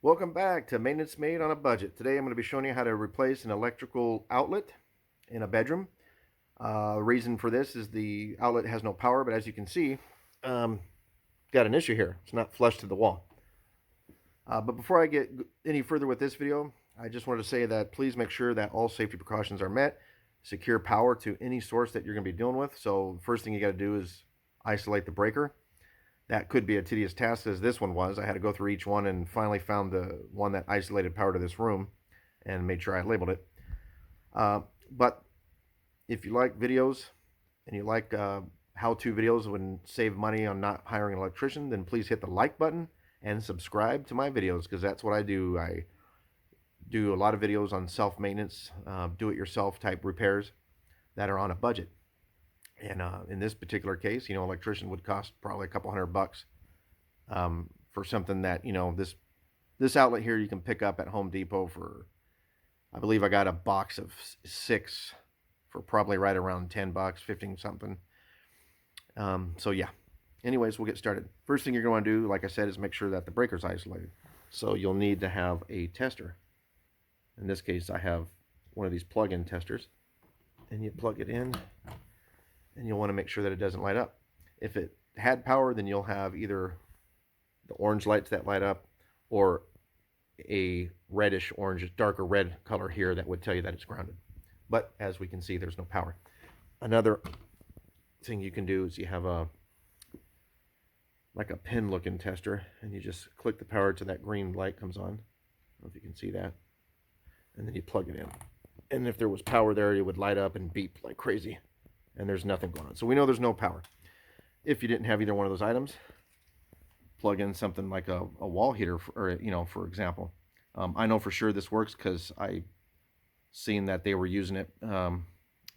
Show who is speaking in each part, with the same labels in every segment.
Speaker 1: Welcome back to Maintenance Made on a Budget. Today I'm going to be showing you how to replace an electrical outlet in a bedroom. The reason for this is the outlet has no power, but as you can see, got an issue here. It's not flush to the wall. But before I get any further with this video, I just wanted to say that please make sure that all safety precautions are met. Secure power to any source that you're going to be dealing with. So the first thing you got to do is isolate the breaker. That could be a tedious task, as this one was. I had to go through each one and finally found the one that isolated power to this room and made sure I labeled it. But if you like videos and you like how-to videos and save money on not hiring an electrician, then please hit the like button and subscribe to my videos, because that's what I do. I do a lot of videos on self-maintenance, do-it-yourself type repairs that are on a budget. And in this particular case, electrician would cost probably a couple $100 for something that, this outlet here you can pick up at Home Depot for, I believe I got a box of 6 for probably right around $10, 15 something. So yeah. Anyways, we'll get started. First thing you're going to do, like I said, is make sure that the breaker's isolated. So you'll need to have a tester. In this case, I have one of these plug-in testers, and you plug it in. And you'll want to make sure that it doesn't light up. If it had power, then you'll have either the orange lights that light up or a reddish orange, darker red color here that would tell you that it's grounded. But as we can see, there's no power. Another thing you can do is you have like a pin looking tester, and you just click the power to that green light comes on. I don't know if you can see that. And then you plug it in. And if there was power there, it would light up and beep like crazy. And there's nothing going on. So we know there's no power. If you didn't have either one of those items, plug in something like a wall heater, for example. I know for sure this works because I seen that they were using it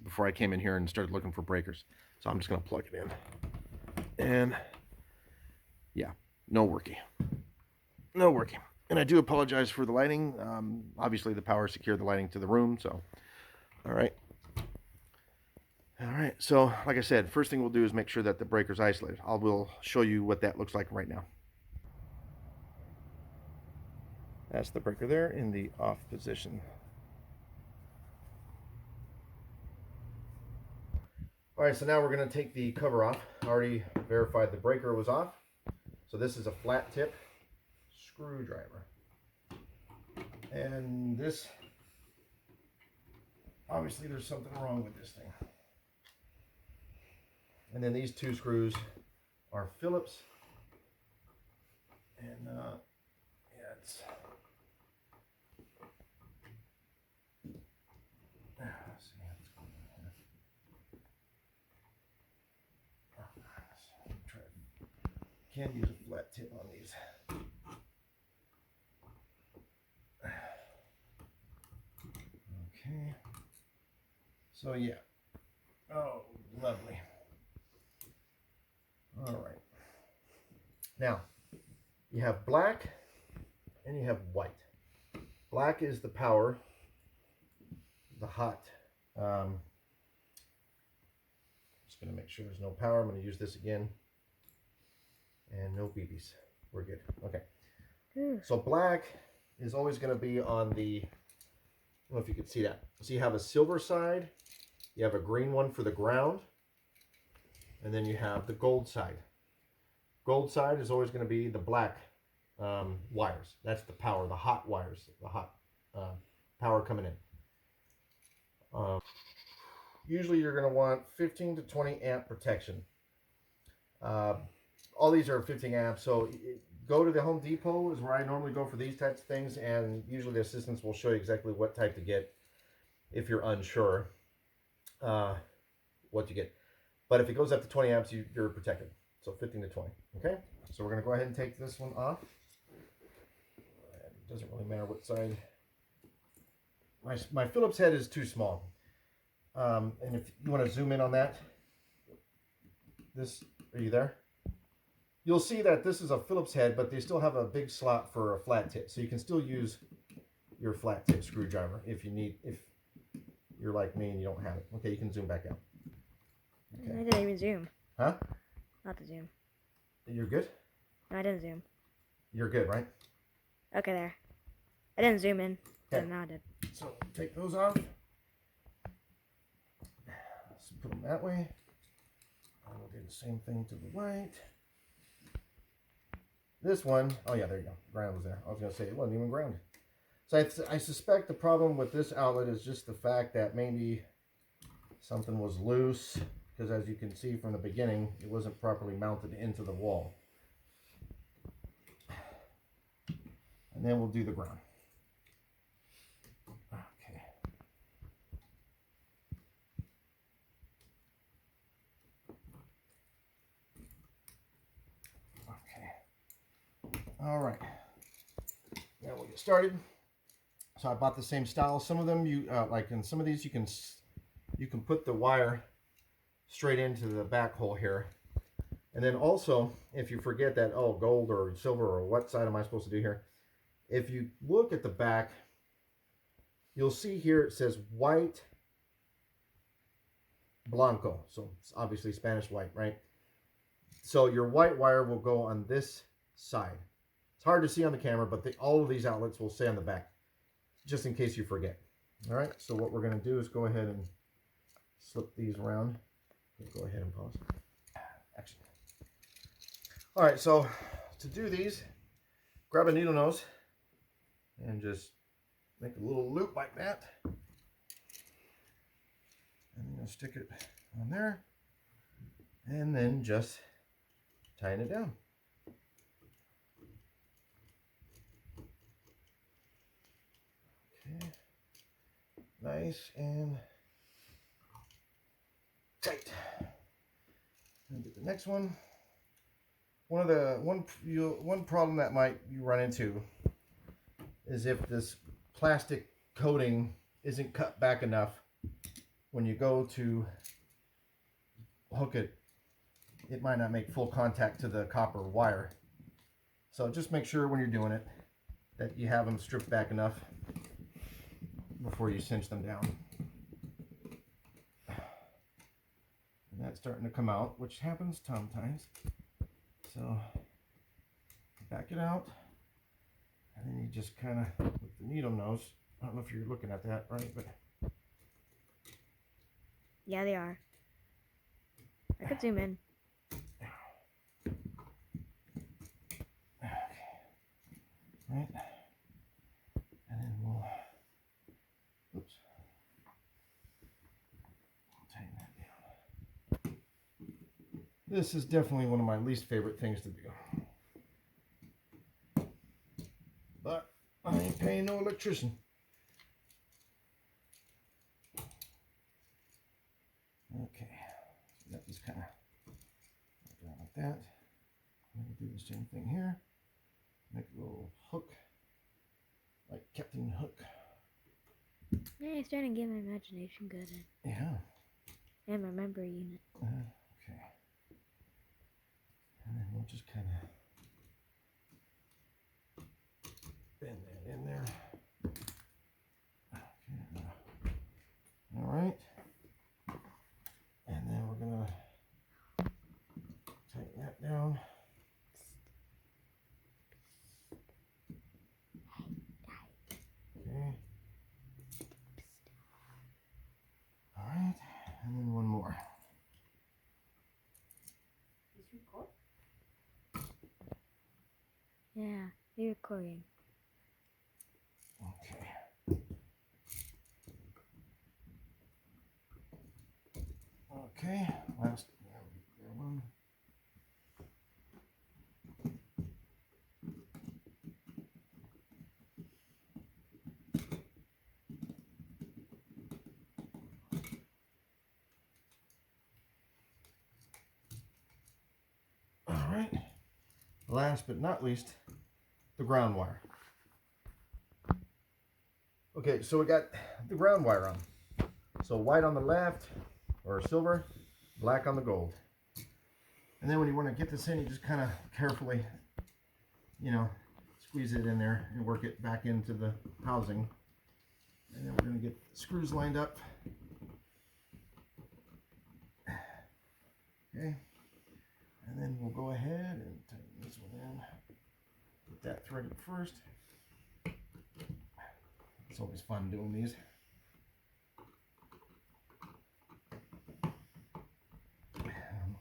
Speaker 1: before I came in here and started looking for breakers. So I'm just going to plug it in. And yeah, no working. No working. And I do apologize for the lighting. Obviously the power secured the lighting to the room. So, all right. All right, so like I said, first thing we'll do is make sure that the breaker's isolated. I will show you what that looks like right now. That's the breaker there in the off position. All right, so now we're going to take the cover off. I already verified the breaker was off. So this is a flat tip screwdriver. And this, obviously there's something wrong with this thing. And then these 2 screws are Phillips. And yeah, it's let's see what's going on here. Can't use a flat tip on these. Okay. So yeah. Oh, lovely. All right. Now, you have black and you have white. Black is the power, the hot. Just going to make sure there's no power. I'm going to use this again. And no BBs. We're good. Okay. So black is always going to be on the, I don't know if you can see that. So you have a silver side. You have a green one for the ground. And then you have the gold side. Gold side is always going to be the black wires. That's the power, the hot wires, the hot power coming in. Usually you're going to want 15 to 20 amp protection. All these are 15 amps, so go to the Home Depot is where I normally go for these types of things, and usually the assistants will show you exactly what type to get if you're unsure what to get. But if it goes up to 20 amps, you're protected. So 15 to 20. Okay? So we're going to go ahead and take this one off. It doesn't really matter what side. My Phillips head is too small. And if you want to zoom in on that, are you there? You'll see that this is a Phillips head, but they still have a big slot for a flat tip. So you can still use your flat tip screwdriver if you're like me and you don't have it. Okay, you can zoom back out.
Speaker 2: Okay. I didn't even zoom.
Speaker 1: Huh?
Speaker 2: Not to zoom.
Speaker 1: You're good?
Speaker 2: No, I didn't zoom.
Speaker 1: You're good, right?
Speaker 2: Okay, there. I didn't zoom in.
Speaker 1: Okay.
Speaker 2: But now I did.
Speaker 1: So take those off. Let's put them that way. And we'll do the same thing to the right. This one, oh yeah, there you go. Ground was there. I was going to say it wasn't even grounded. So I suspect the problem with this outlet is just the fact that maybe something was loose, because as you can see from the beginning, it wasn't properly mounted into the wall. And then we'll do the ground. Okay. Okay. All right. Now we'll get started. So I bought the same style. Some of them like in some of these you can put the wire straight into the back hole here. And then also, if you forget that, oh, gold or silver or what side am I supposed to do here? If you look at the back, you'll see here it says white blanco. So it's obviously Spanish white, right? So your white wire will go on this side. It's hard to see on the camera, but all of these outlets will say on the back, just in case you forget. All right, so what we're going to do is go ahead and slip these around. Go ahead and pause. Action. All right, so to do these, grab a needle nose and just make a little loop like that. And then stick it on there. And then just tighten it down. Okay. Nice and tight. And get the next one. One problem that you run into is if this plastic coating isn't cut back enough. When you go to hook it, it might not make full contact to the copper wire. So just make sure when you're doing it that you have them stripped back enough before you cinch them down. And that's starting to come out, which happens sometimes. So back it out, and then you just kind of, with the needle nose, I don't know if you're looking at that, right? But
Speaker 2: Yeah, they are. I could zoom in.
Speaker 1: Right, and then we'll, oops, tighten that down. This is definitely one of my least favorite things to do, but I ain't paying no electrician. Okay, so that just kind of down like that. And we'll do the same thing here. Make a little hook, like Captain Hook.
Speaker 2: Yeah, it's starting to get my imagination good.
Speaker 1: Yeah.
Speaker 2: And my memory unit.
Speaker 1: Okay. And then we'll just kind of bend that in there. Okay. All right. And then we're gonna tighten that down. Okay. All right, and then one more.
Speaker 2: Yeah, you're recording.
Speaker 1: Okay. Okay, last one. All right. Last but not least, the ground wire. Okay, so we got the ground wire on. So white on the left, or silver, black on the gold. And then when you want to get this in, you just kind of carefully, squeeze it in there and work it back into the housing. And then we're going to get the screws lined up. Okay. And then we'll go ahead and tighten this one in. Get that threaded first. It's always fun doing these.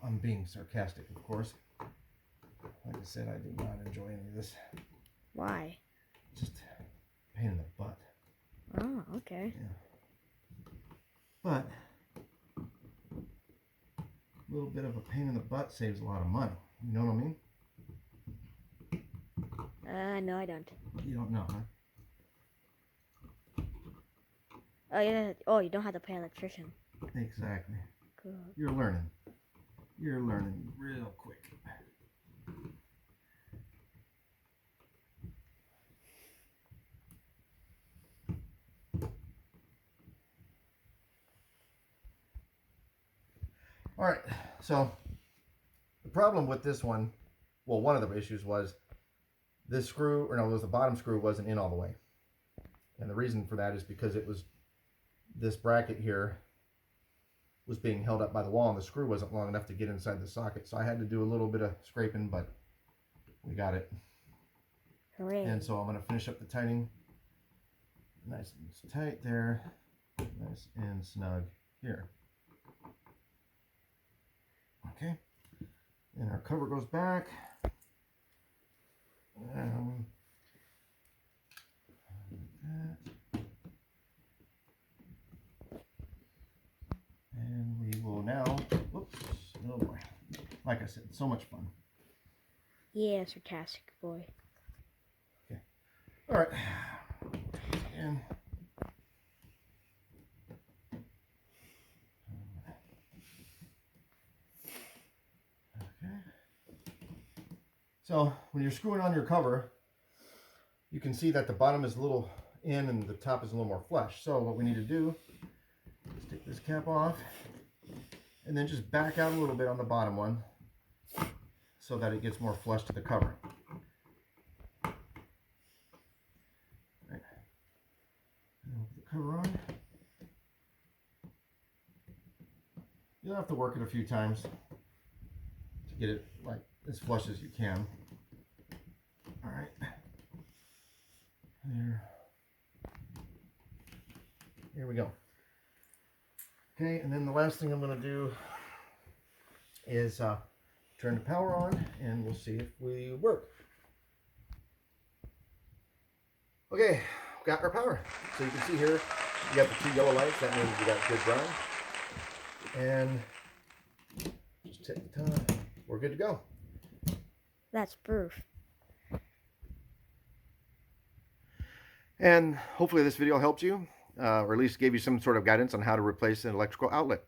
Speaker 1: I'm being sarcastic, of course. Like I said, I do not enjoy any of this.
Speaker 2: Why?
Speaker 1: Just pain in the butt.
Speaker 2: Oh, okay.
Speaker 1: Yeah. But a little bit of a pain in the butt saves a lot of money. You know what I mean?
Speaker 2: No, I don't.
Speaker 1: You don't know, huh?
Speaker 2: Oh, yeah. Oh, you don't have to pay an electrician.
Speaker 1: Exactly.
Speaker 2: Cool.
Speaker 1: You're learning. You're learning real quick. All right, so the problem with this one, well, one of the issues was this screw, or no, it was the bottom screw wasn't in all the way. And the reason for that is because it was, this bracket here was being held up by the wall and the screw wasn't long enough to get inside the socket. So I had to do a little bit of scraping, but we got it.
Speaker 2: Hooray.
Speaker 1: And so I'm gonna finish up the tightening. Nice and tight there, nice and snug here. Okay, and our cover goes back. And we will now, whoops, oh boy. Like I said, so much fun.
Speaker 2: Yeah, sarcastic boy.
Speaker 1: Okay, all right, and so when you're screwing on your cover, you can see that the bottom is a little in and the top is a little more flush. So what we need to do is take this cap off and then just back out a little bit on the bottom one so that it gets more flush to the cover. Right. And put the cover on. You'll have to work it a few times to get it like as flush as you can. All right. There. Here we go. Okay, and then the last thing I'm going to do is turn the power on and we'll see if we work. Okay, got our power. So you can see here, you got the two yellow lights. That means we got good brown. And just take the time. We're good to go.
Speaker 2: That's proof.
Speaker 1: And hopefully this video helped you, or at least gave you some sort of guidance on how to replace an electrical outlet.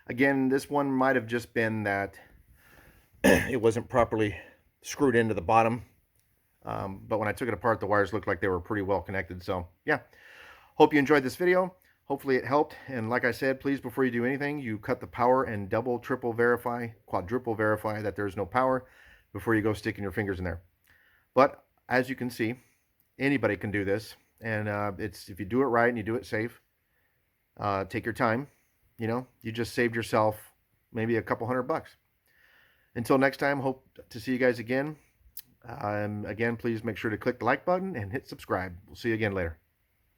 Speaker 1: Again, this one might have just been that it wasn't properly screwed into the bottom. But when I took it apart, the wires looked like they were pretty well connected. So yeah, hope you enjoyed this video. Hopefully it helped. And like I said, please, before you do anything, you cut the power and double, triple verify, quadruple verify that there's no power before you go sticking your fingers in there. But as you can see, anybody can do this. And it's, if you do it right and you do it safe, take your time, you know, you just saved yourself maybe a couple $100. Until next time, hope to see you guys again. Again, please make sure to click the like button and hit subscribe. We'll see you again later.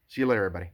Speaker 1: See you later, everybody.